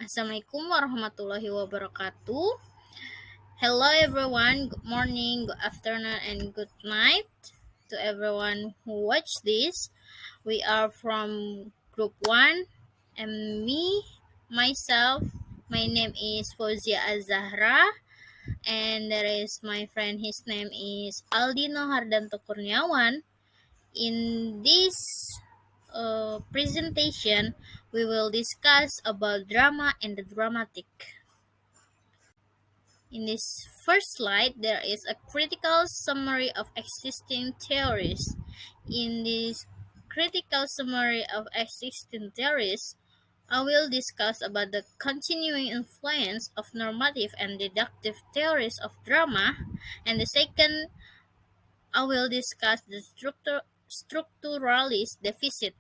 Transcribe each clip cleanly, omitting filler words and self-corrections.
Assalamualaikum warahmatullahi wabarakatuh. Hello everyone, good morning, good afternoon, and good night to everyone who watch this. We are from group 1 and myself, my name is Fauziyyah Azzahra, and there is my friend, his name is Aldino Hardanto Kurniawan. In this presentation, we will discuss about drama and the dramatic. In this first slide, there is a critical summary of existing theories. In this critical summary of existing theories, I will discuss about the continuing influence of normative and deductive theories of drama, and the second, I will discuss the structuralist deficit.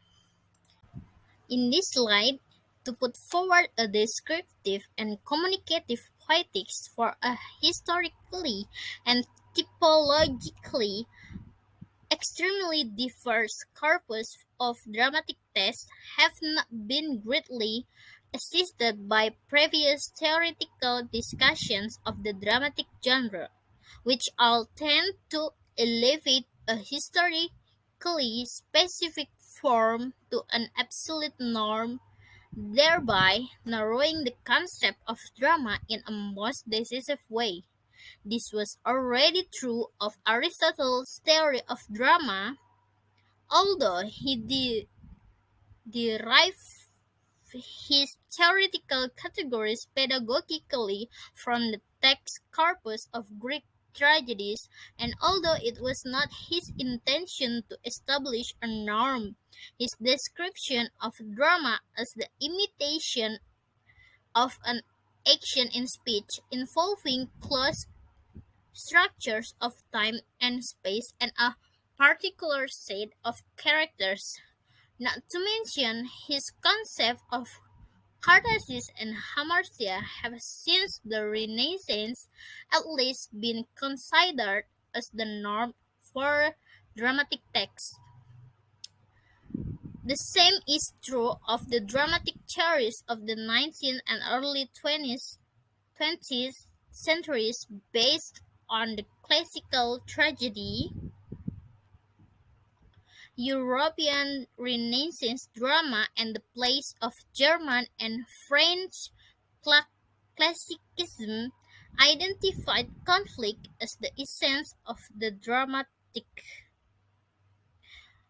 In this slide, to put forward a descriptive and communicative poetics for a historically and typologically extremely diverse corpus of dramatic texts have not been greatly assisted by previous theoretical discussions of the dramatic genre, which all tend to elevate a historically specific form to an absolute norm, thereby narrowing the concept of drama in a most decisive way. This was already true of Aristotle's theory of drama, although he derived his theoretical categories pedagogically from the text corpus of Greek tragedies, and although it was not his intention to establish a norm, his description of drama as the imitation of an action in speech involving close structures of time and space and a particular set of characters, not to mention his concept of catharsis and hamartia, have since the Renaissance at least been considered as the norm for dramatic text. The same is true of the dramatic theories of the 19th and early 20th centuries based on the classical tragedy, European Renaissance drama, and the place of German and French classicism identified conflict as the essence of the dramatic.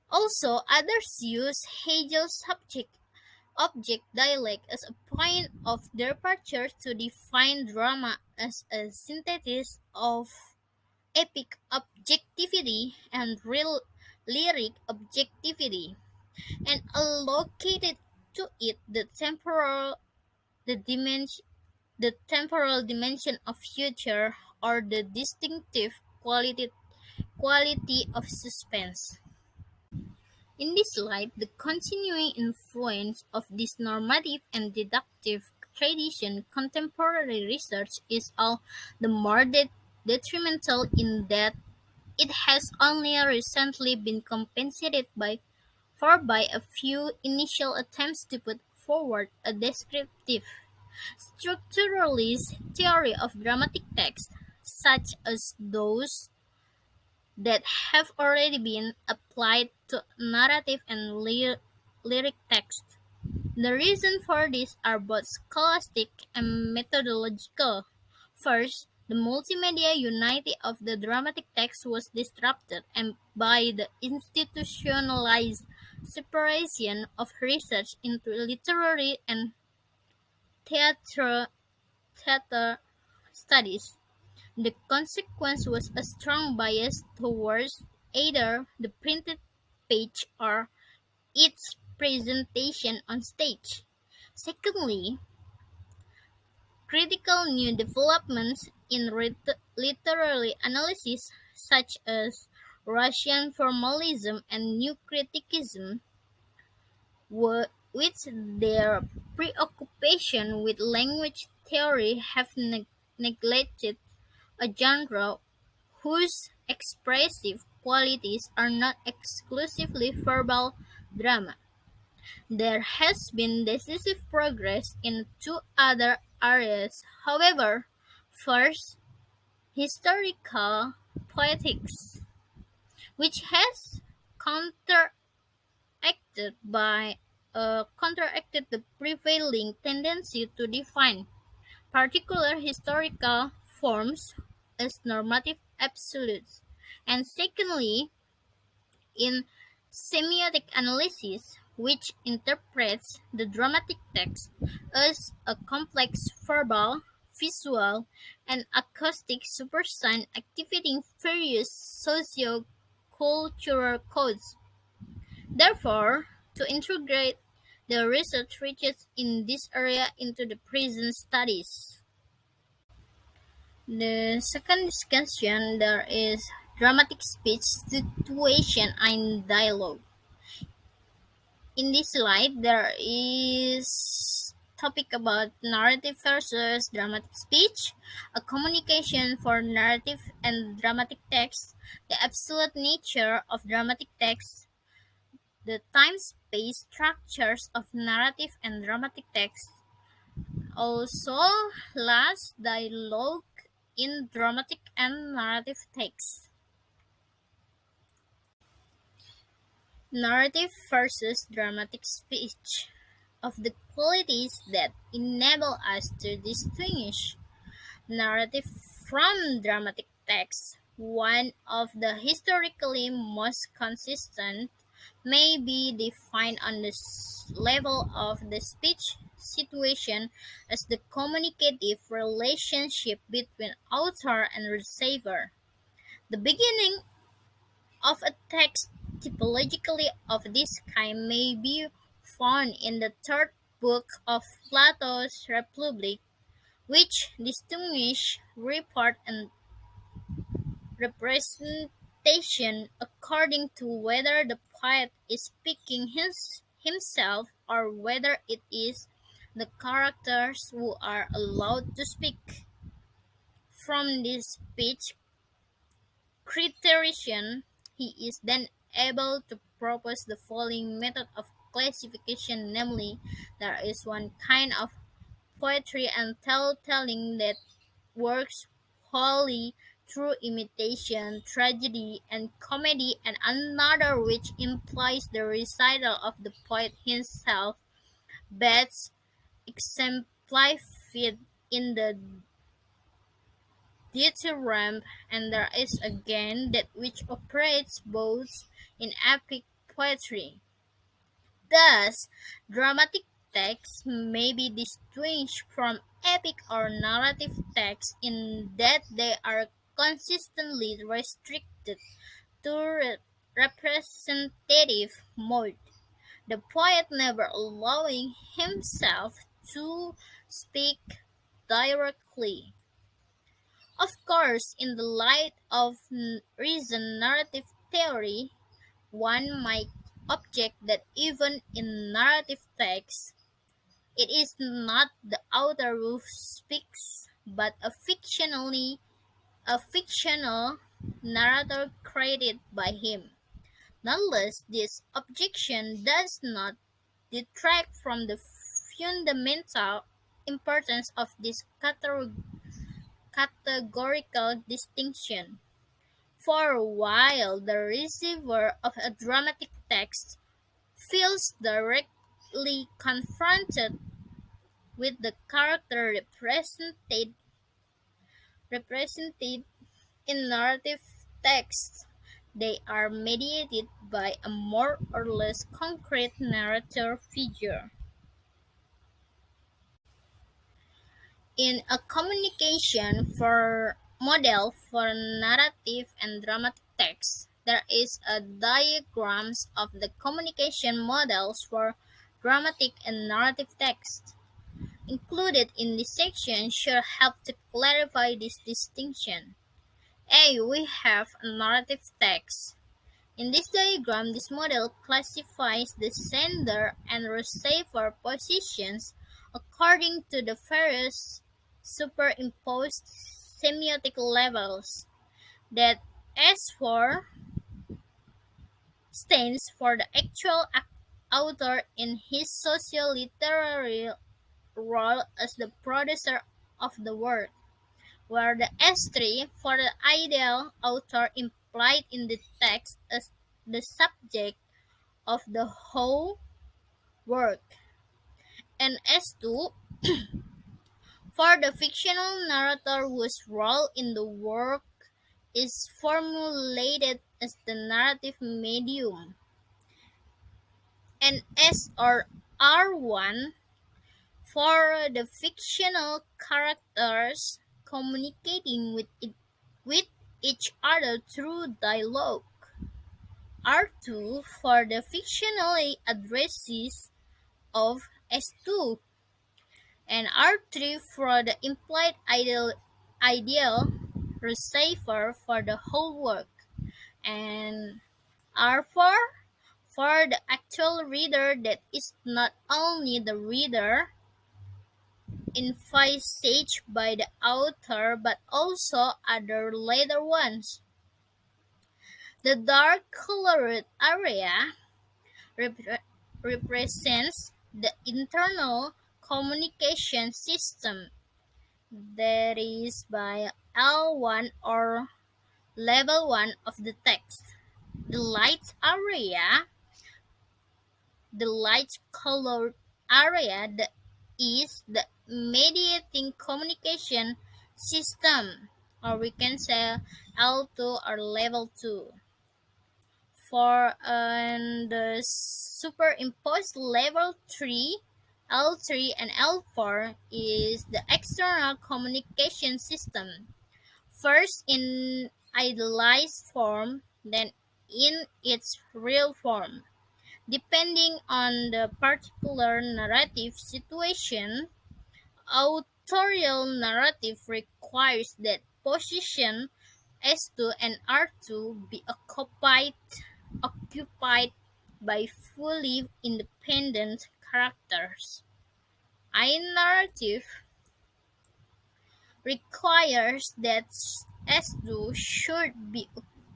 Also, others use Hegel's subject-object dialect as a point of departure to define drama as a synthesis of epic objectivity and real lyric objectivity, and allocated to it the temporal dimension of future, or the distinctive quality of suspense. In this light, the continuing influence of this normative and deductive tradition contemporary research is all the more detrimental in that it has only recently been compensated by a few initial attempts to put forward a descriptive structuralist theory of dramatic text, such as those that have already been applied to narrative and lyric text. The reasons for this are both scholastic and methodological. First, the multimedia unity of the dramatic text was disrupted and by the institutionalized separation of research into literary and theater, theater studies. The consequence was a strong bias towards either the printed page or its presentation on stage. Secondly, critical new developments in literary analysis, such as Russian formalism and new criticism, with their preoccupation with language theory, have neglected a genre whose expressive qualities are not exclusively verbal drama. There has been decisive progress in two other areas, however. First, historical poetics, which has counteracted counteracted the prevailing tendency to define particular historical forms as normative absolutes, and secondly, in semiotic analysis, which interprets the dramatic text as a complex verbal, visual, and acoustic supersign activating various socio-cultural codes. Therefore, to integrate the research reaches in this area into the present studies. The second discussion there is dramatic speech, situation, and dialogue. In this slide, there is topic about narrative versus dramatic speech, a communication for narrative and dramatic text, the absolute nature of dramatic text, the time-space structures of narrative and dramatic text. Also, last, dialogue in dramatic and narrative text. Narrative versus dramatic speech. Of the qualities that enable us to distinguish narrative from dramatic text, one of the historically most consistent may be defined on the level of the speech situation as the communicative relationship between author and receiver. The beginning of a text typologically of this kind may be found in the third book of Plato's Republic, which distinguishes report and representation according to whether the poet is speaking himself or whether it is the characters who are allowed to speak. From this speech criterion, he is then able to propose the following method of classification, namely, there is one kind of poetry and tale-telling that works wholly through imitation, tragedy, and comedy, and another which implies the recital of the poet himself, best exemplified in the dithyramb, and there is again that which operates both in epic poetry. Thus, dramatic texts may be distinguished from epic or narrative texts in that they are consistently restricted to representative mode, the poet never allowing himself to speak directly. Of course, in the light of reason narrative theory, one might object that even in narrative text, it is not the author who speaks, but a fictional narrator created by him. Nonetheless, this objection does not detract from the fundamental importance of this categorical distinction. For while the receiver of a dramatic text feels directly confronted with the character represented in narrative texts, they are mediated by a more or less concrete narrator figure. In a communication for model for narrative and dramatic text, there is a diagrams of the communication models for dramatic and narrative text. Included in this section should help to clarify this distinction. A. We have a narrative text. In this diagram, this model classifies the sender and receiver positions according to the various superimposed semiotic levels. That S4 stands for the actual author in his socio-literary role as the producer of the work, where the S3 for the ideal author implied in the text as the subject of the whole work, and S2 for the fictional narrator whose role in the work is formulated as the narrative medium, and S or R1 for the fictional characters communicating with each other through dialogue. R2 for the fictional addresses of S2, and R3 for the implied ideal receiver for the whole work, and R4 for the actual reader that is not only the reader envisaged by the author but also other later ones. The dark colored area repre- represents the internal communication system, that is by L1 or level 1 of the text. The light area, the light colored area that is the mediating communication system, or we can say L2 or level 2. For the superimposed level 3, L3 and L4 is the external communication system, first in idealized form, then in its real form. Depending on the particular narrative situation, authorial narrative requires that position S2 and R2 be occupied by fully independent characters. A narrative requires that S2 should be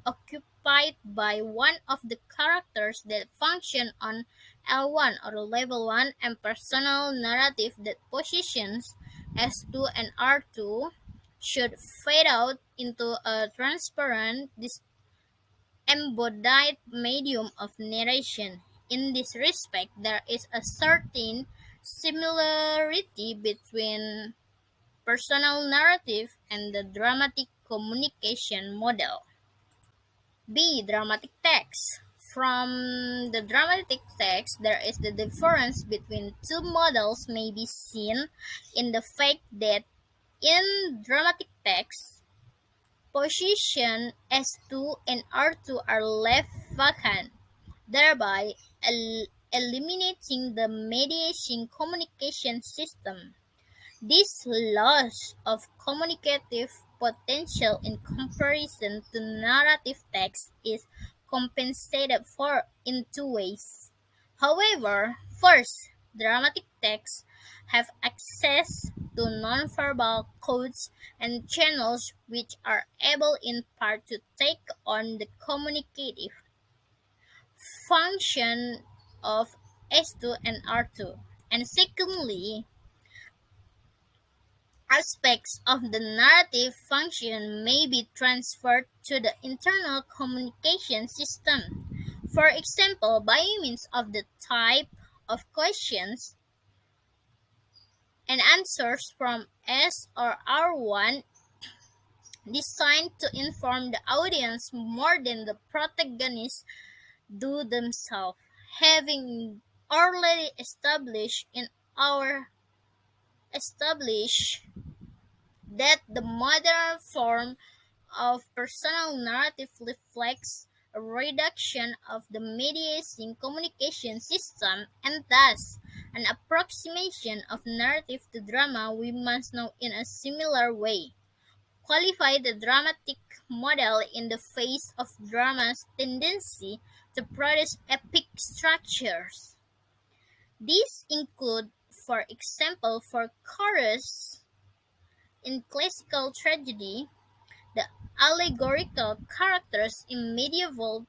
occupied by one of the characters that function on L1 or level 1, and personal narrative that positions S2 and R2 should fade out into a transparent, embodied medium of narration. In this respect, there is a certain similarity between personal narrative and the dramatic communication model. B. Dramatic text. From the dramatic text, there is the difference between two models may be seen in the fact that in dramatic text, position S2 and R2 are left vacant, thereby eliminating the mediation communication system. This loss of communicative potential in comparison to narrative text is compensated for in two ways. However, first, dramatic texts have access to nonverbal codes and channels which are able in part to take on the communicative function of S2 and R2. And secondly, aspects of the narrative function may be transferred to the internal communication system. For example, by means of the type of questions and answers from S or R1 designed to inform the audience more than the protagonists do themselves, having already established that the modern form of personal narrative reflects a reduction of the mediating communication system, and thus an approximation of narrative to drama. We must now, in a similar way, qualify the dramatic model in the face of drama's tendency to produce epic structures. These include, for example, for chorus in classical tragedy, the allegorical characters in medieval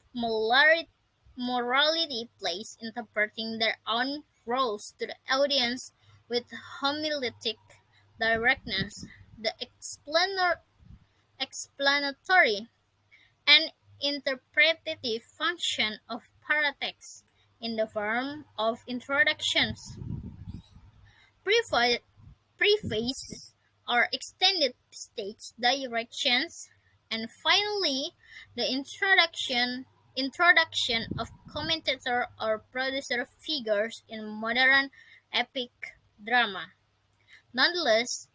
morality plays interpreting their own roles to the audience with homiletic directness, the explanatory and interpretative function of paratext in the form of introductions, prefa- prefaces, or extended stage directions, and finally the introduction of commentator or producer figures in modern epic drama. Nonetheless,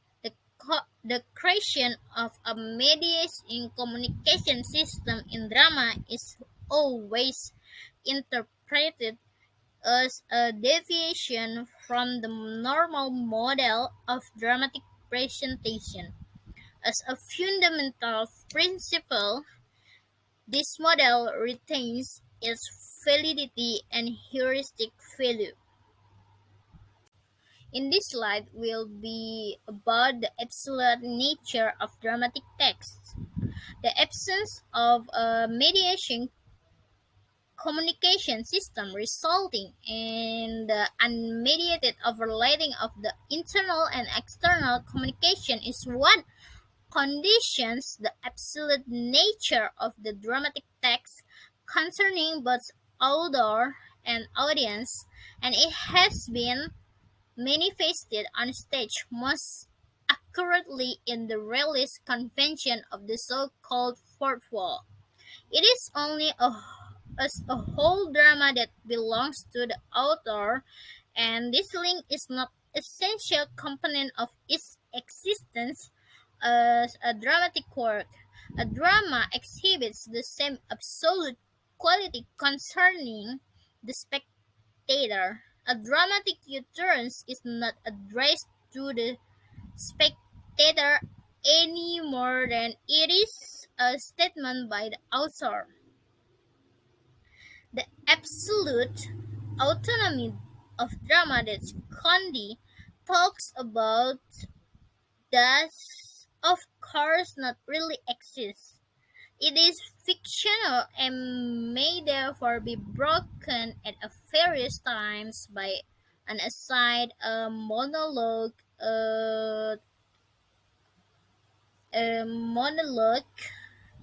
the creation of a mediating communication system in drama is always interpreted as a deviation from the normal model of dramatic presentation. As a fundamental principle, this model retains its validity and heuristic value. In this slide will be about the absolute nature of dramatic text. The absence of a mediation communication system resulting in the unmediated overlapping of the internal and external communication is what conditions the absolute nature of the dramatic text concerning both author and audience, and it has been manifested on stage most accurately in the release convention of the so-called fourth wall. It is only as a whole drama that belongs to the author, and this link is not essential component of its existence as a dramatic work. A drama exhibits the same absolute quality concerning the spectator. A dramatic utterance is not addressed to the spectator any more than it is a statement by the author. The absolute autonomy of drama that Condi talks about does, of course, not really exist. It is fictional and may therefore be broken at various times by an aside, a monologue,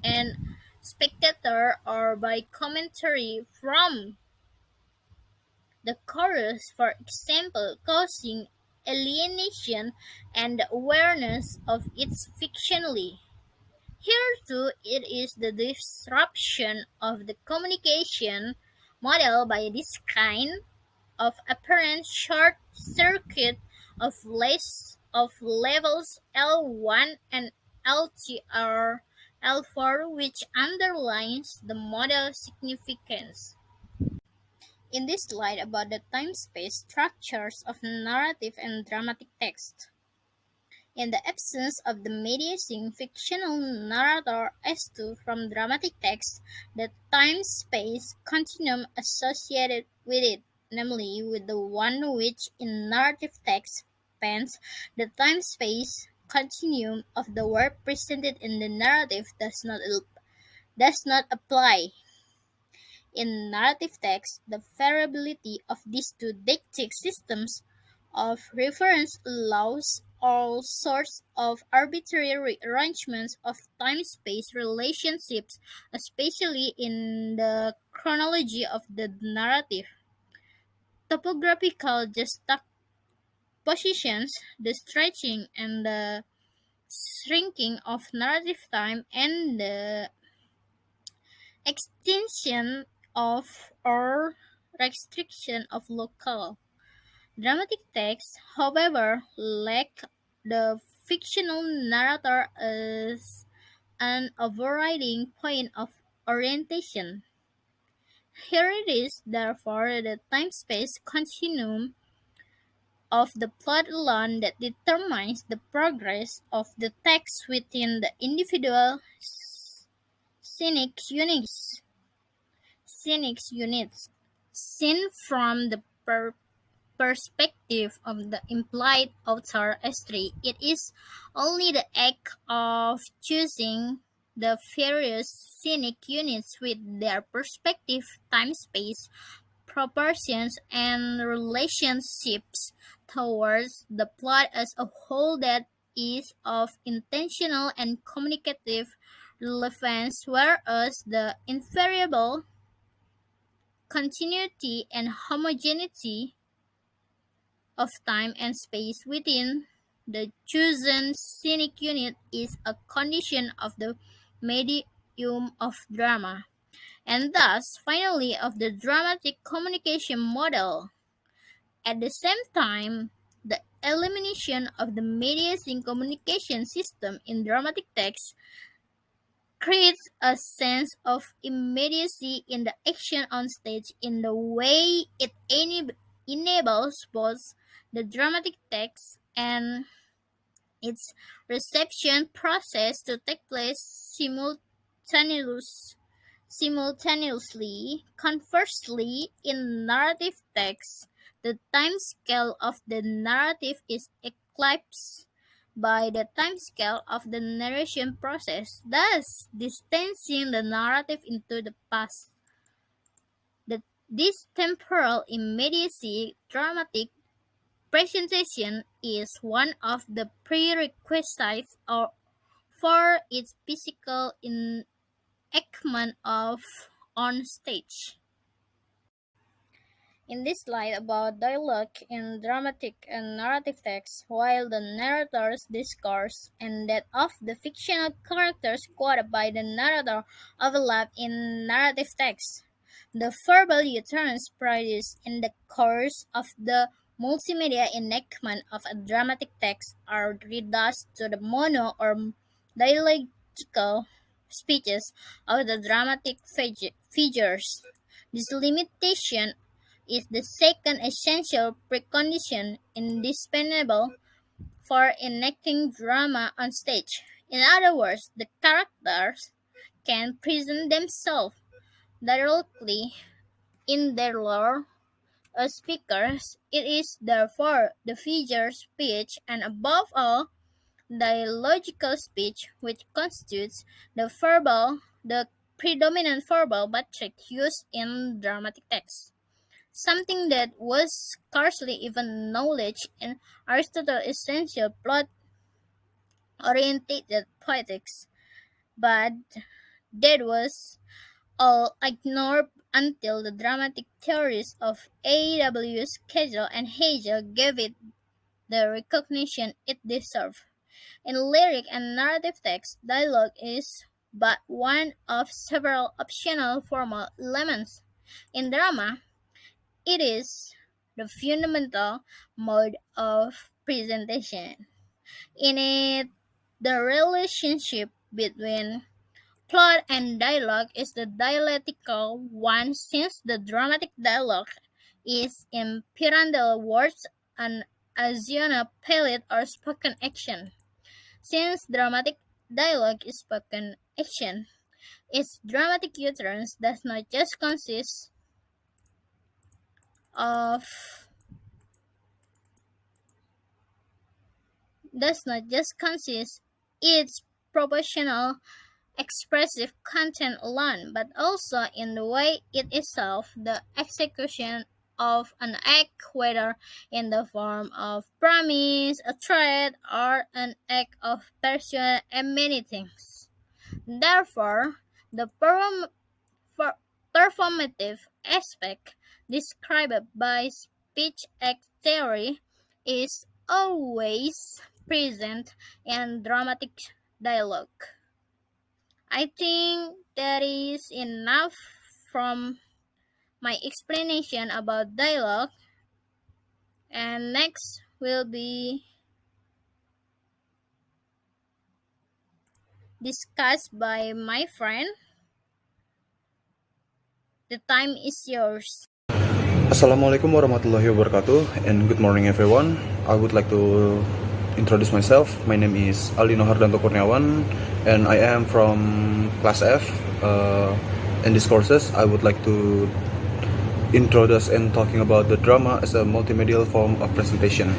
and spectator, or by commentary from the chorus, for example, causing alienation and the awareness of its fictionally. Here too it is the disruption of the communication model by this kind of apparent short circuit of levels L1 and L2 or L4, which underlines the model significance. In this slide about the time-space structures of narrative and dramatic text. In the absence of the mediating fictional narrator as to from dramatic text, the time-space continuum associated with it, namely with the one which in narrative text spans the time-space continuum of the work presented in the narrative does not apply. In narrative text, the variability of these two deictic systems of reference allows all sorts of arbitrary rearrangements of time-space relationships, especially in the chronology of the narrative. Topographical juxtapositions, the stretching and the shrinking of narrative time, and the extension of or restriction of local dramatic text, however, lack the fictional narrator as an overriding point of orientation. Here it is, therefore, the time-space continuum of the plot alone that determines the progress of the text within the individual scenic units. Seen from the perspective of the implied author S3, it is only the act of choosing the various scenic units with their perspective, time-space, proportions, and relationships towards the plot as a whole that is of intentional and communicative relevance, whereas the invariable continuity and homogeneity of time and space within the chosen scenic unit is a condition of the medium of drama, and thus, finally, of the dramatic communication model. At the same time, the elimination of the mediating communication system in dramatic text creates a sense of immediacy in the action on stage in the way it enables both the dramatic text and its reception process to take place simultaneously. Conversely, in narrative text, the time scale of the narrative is eclipsed by the time scale of the narration process, thus distancing the narrative into the past. This temporal immediacy dramatic presentation is one of the prerequisites for its physical enactment on stage. In this slide about dialogue in dramatic and narrative text, while the narrator's discourse and that of the fictional characters quoted by the narrator overlap in narrative text, the verbal U-turns produced in the course of the multimedia enactment of a dramatic text are reduced to the mono or dialogical speeches of the dramatic figures. This limitation is the second essential precondition indispensable for enacting drama on stage. In other words, the characters can present themselves directly in their role as speakers. It is therefore the figure speech and above all dialogical speech which constitutes the predominant verbal metric used in dramatic text. Something that was scarcely even acknowledged in Aristotle's essential plot-oriented poetics, but that was all ignored until the dramatic theories of A.W. Schedel and Hegel gave it the recognition it deserved. In lyric and narrative text, dialogue is but one of several optional formal elements. In drama, it is the fundamental mode of presentation. In it, the relationship between plot and dialogue is the dialectical one, since the dramatic dialogue is in pyrandal words an axiona palette or spoken action. Since dramatic dialogue is spoken action, its dramatic utterance of does not just consist its proportional expressive content alone, but also in the way it itself, the execution of an act, whether in the form of promise, a threat, or an act of persuasion, and many things. Therefore, the performative aspect described by speech act theory is always present in dramatic dialogue. I think that is enough from my explanation about dialogue, and next will be discussed by my friend. The time is yours. Assalamualaikum warahmatullahi wabarakatuh, and good morning everyone. I would like to introduce myself. My name is Aldino Hardanto Kurniawan, and I am from class F. In these courses, I would like to introduce and talking about the drama as a multimedial form of presentation.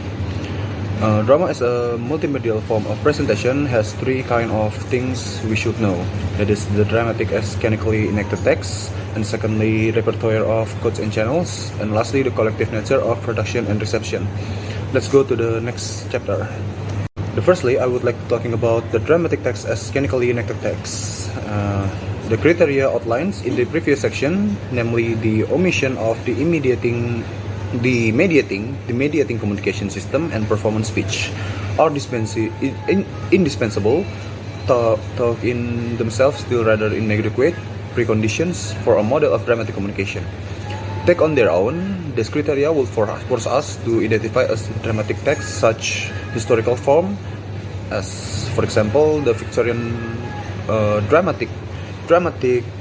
Drama as a multimedial form of presentation has three kind of things we should know. That is the dramatic as scenically enacted text, and secondly, repertoire of codes and channels, and lastly, the collective nature of production and reception. Let's go to the next chapter. Firstly, I would like to talking about the dramatic text as scenically enacted text. The criteria outlines in the previous section, namely the omission of the mediating communication system and performance speech, are indispensable, though in themselves still rather inadequate preconditions for a model of dramatic communication. Take on their own, these criteria will force us to identify a dramatic text such historical form as, for example, the Victorian dramatic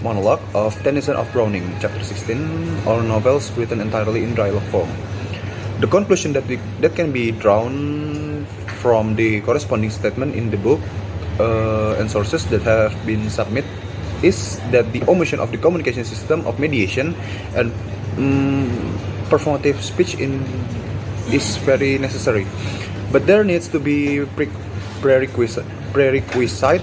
monologue of Tennyson of Browning, chapter 16, or novels written entirely in dialogue form. The conclusion that can be drawn from the corresponding statement in the book and sources that have been submitted is that the omission of the communication system of mediation and performative speech is very necessary. But there needs to be prerequisite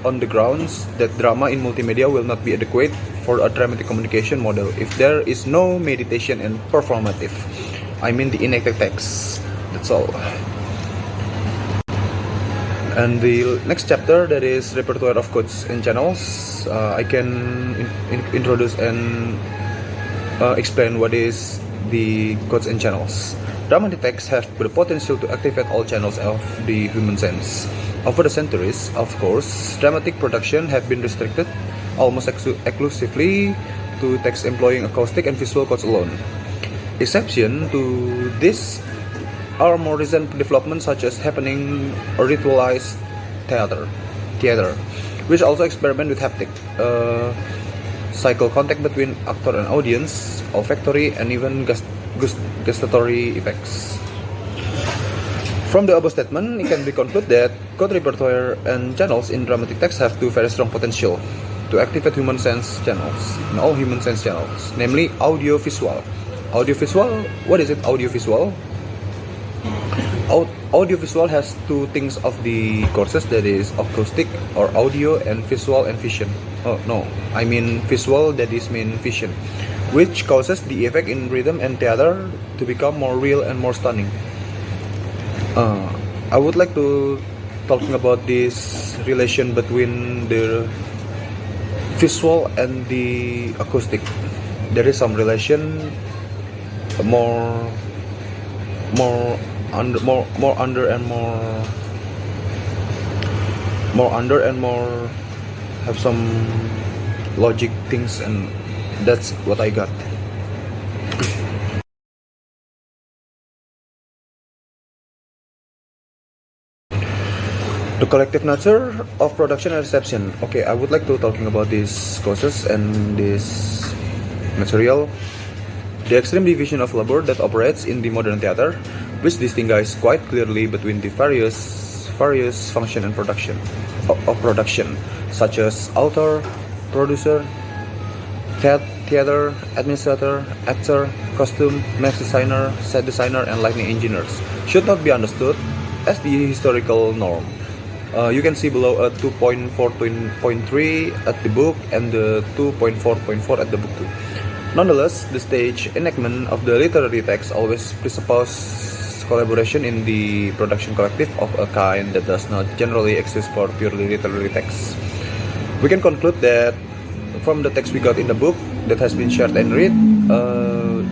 on the grounds that drama in multimedia will not be adequate for a dramatic communication model if there is no meditation and performative. I mean the enacted text. That's all. And the next chapter, that is repertoire of codes and channels. I can introduce and explain what is the codes and channels. Dramatic texts have the potential to activate all channels of the human sense. Over the centuries, of course, dramatic production have been restricted almost exclusively to text employing acoustic and visual codes alone. Exception to this are more recent developments such as happening or ritualized theater, which also experiment with haptic, cycle contact between actor and audience, olfactory and even gustatory effects. From the above statement, it can be concluded that code repertoire and channels in dramatic text have two very strong potential to activate human sense channels, in all human sense channels, namely audio-visual. Audio-visual, what is it, audio-visual? Audio-visual has two things of the courses, that is acoustic or audio and visual and vision. Oh no, I mean visual, that is mean vision, which causes the effect in rhythm and theater to become more real and more stunning. I would like to talking about this relation between the visual and the acoustic. There is some relation more under and more have some logic things, and that's what I got. The collective nature of production and reception. Okay, I would like to talking about these causes and this material. The extreme division of labor that operates in the modern theater, which distinguishes quite clearly between the various function and production of production, such as author, producer, theater, administrator, actor, costume, mask designer, set designer, and lighting engineers, should not be understood as the historical norm. You can see below a 2.4.3 at the book and the 2.4.4 at the book 2. Nonetheless, the stage enactment of the literary text always presupposes collaboration in the production collective of a kind that does not generally exist for purely literary texts. We can conclude that from the text we got in the book that has been shared and read,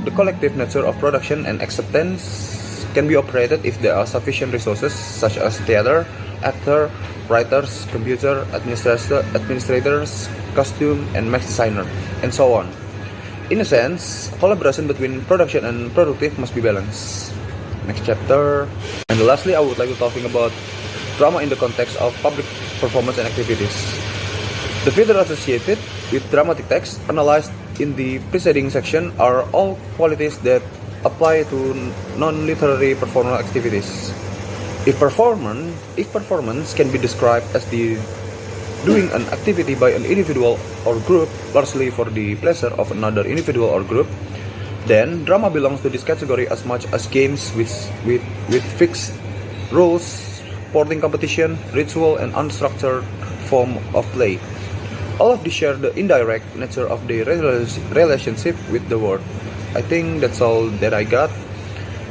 the collective nature of production and acceptance can be operated if there are sufficient resources such as theater, actor, writers, computer, administrators, costume, and mask designer, and so on. In a sense, collaboration between production and productive must be balanced. Next chapter. And lastly, I would like to talking about drama in the context of public performance and activities. The features associated with dramatic text analyzed in the preceding section are all qualities that apply to non-literary performance activities. If performance can be described as the doing an activity by an individual or group largely for the pleasure of another individual or group, then drama belongs to this category as much as games with fixed rules, sporting competition, ritual, and unstructured form of play. All of these share the indirect nature of the relationship with the world. I think that's all that I got.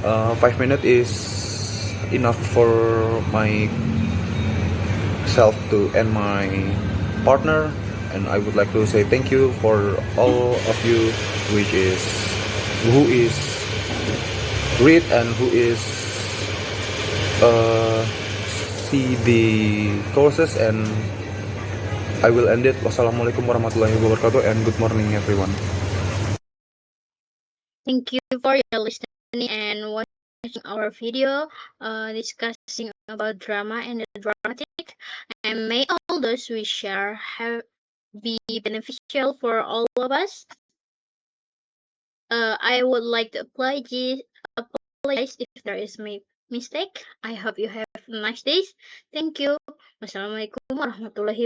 5 minutes is enough for myself to end my partner, and I would like to say thank you for all of you, who is read and who is see the courses, and I will end it. Wassalamualaikum warahmatullahi wabarakatuh, and good morning everyone. Thank you for your listening and watching our video discussing about drama and the dramatic. And may all those we share be beneficial for all of us. I would like to apologize if there is my mistake. I hope you have nice days. Thank you. Wassalamualaikum warahmatullahi